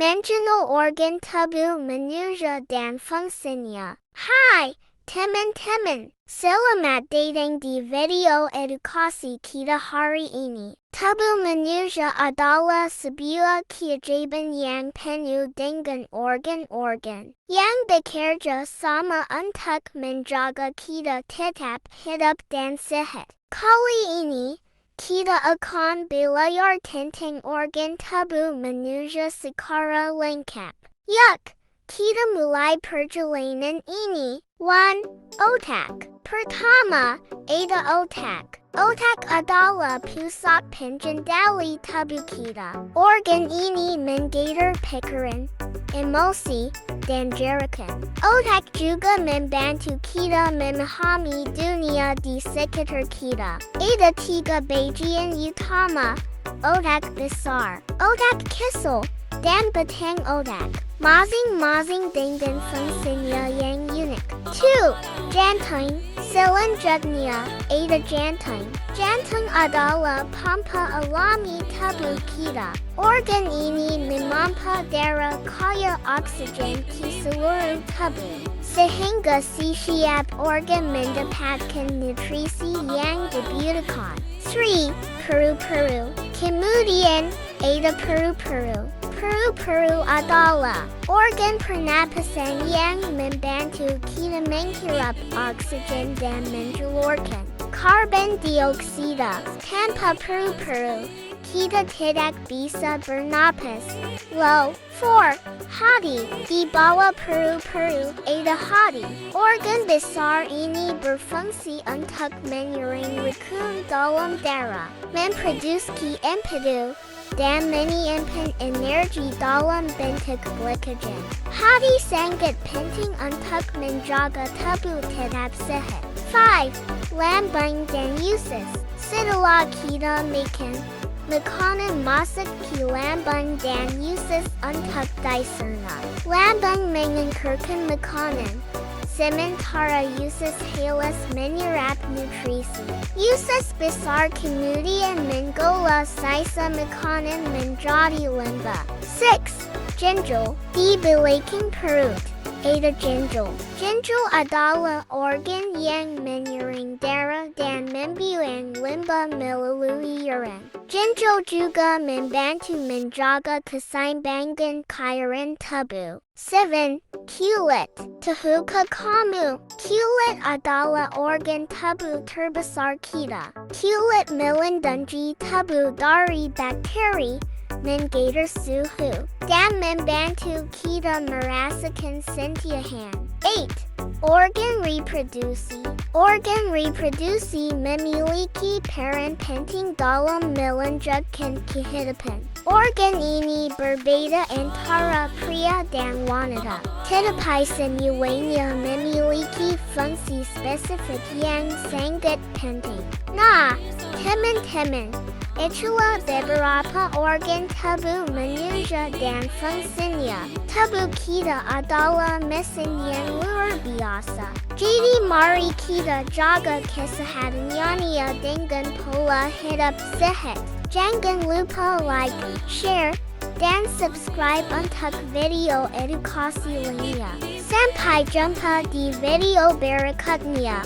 Mengenal organ tubuh manusia dan fungsinya. Hai, teman-teman. Selamat datang di video edukasi kita hari ini. Tubuh manusia adalah sebuah keajaiban yang penuh dengan organ-organ yang bekerja sama untuk menjaga kita tetap hidup dan sehat. Kali ini, kita akan belajar tentang organ tubuh manusia secara lengkap. Yuk, kita mulai perjalanan ini. 1. Otak. Pertama, ada otak. Otak adalah pusat pengendali tubuh kita. Organ ini mengatur pikiran, emosi, dan gerakan. Otak juga membantu kita memahami dunia di sekitar kita. Ada 3 bagian utama. Otak besar, otak kecil, dan batang otak. Masing-masing dengan fungsinya yang unik. 2. Jantung. Selanjutnya, ada jantung. Jantung adalah pompa alami tubuh kita. Organ ini memompa darah kaya oksigen ke seluruh tubuh, sehingga setiap organ mendapatkan nutrisi yang dibutuhkan. 3. Paru-paru. Kemudian, ada paru-paru. Paru-paru adalah organ pernapasan yang membantu kita menghisap oksigen dan mengeluarkan karbon dioksida. Tanpa paru-paru, kita tidak bisa bernapas. 4. Hati. Di bawah paru-paru ada hati. Organ besar ini berfungsi untuk menyaring racun dalam darah, memproduksi empedu, dan menyimpan energi dalam bentuk glikogen. Hati sangat penting untuk menjaga tubuh tetap sehat. 5. Lambung dan usus. Setelah kita makan, makanan masuk ke lambung dan usus untuk dicerna. Lambung mengeluarkan makanan, sementara usus halas menyerap nutrisi. Usus besar kemudian mengolah sisa makanan menjadi limbah. 6. Ginjal. Di belakang perut ada ginjal. Ginjal adalah organ yang menyaring darah dan membuang limbah melalui urine. Ginjal juga membantu menjaga keseimbangan cairan tubuh. 7. Kulit. Tahukah kamu, kulit adalah organ tubuh terbesar kita. Kulit melindungi tubuh dari bakteri, mengatur suhu, dan membantu kita merasakan sentihan. 8. Organ reproduksi. Organ reproduksi memiliki peran penting dalam melanjutkan kehidupan. Organ ini berbeda antara pria dan wanita, tetapi semuanya memiliki fungsi spesifik yang sangat penting. Nah, teman-teman, itulah beberapa organ tubuh manusia dan fungsinya. Tubuh kita adalah mesin yang luar biasa. Jadi mari kita jaga kesehatannya dengan pola hidup sehat. Jangan lupa like, share, dan subscribe untuk video edukasi lainnya. Sampai jumpa di video berikutnya.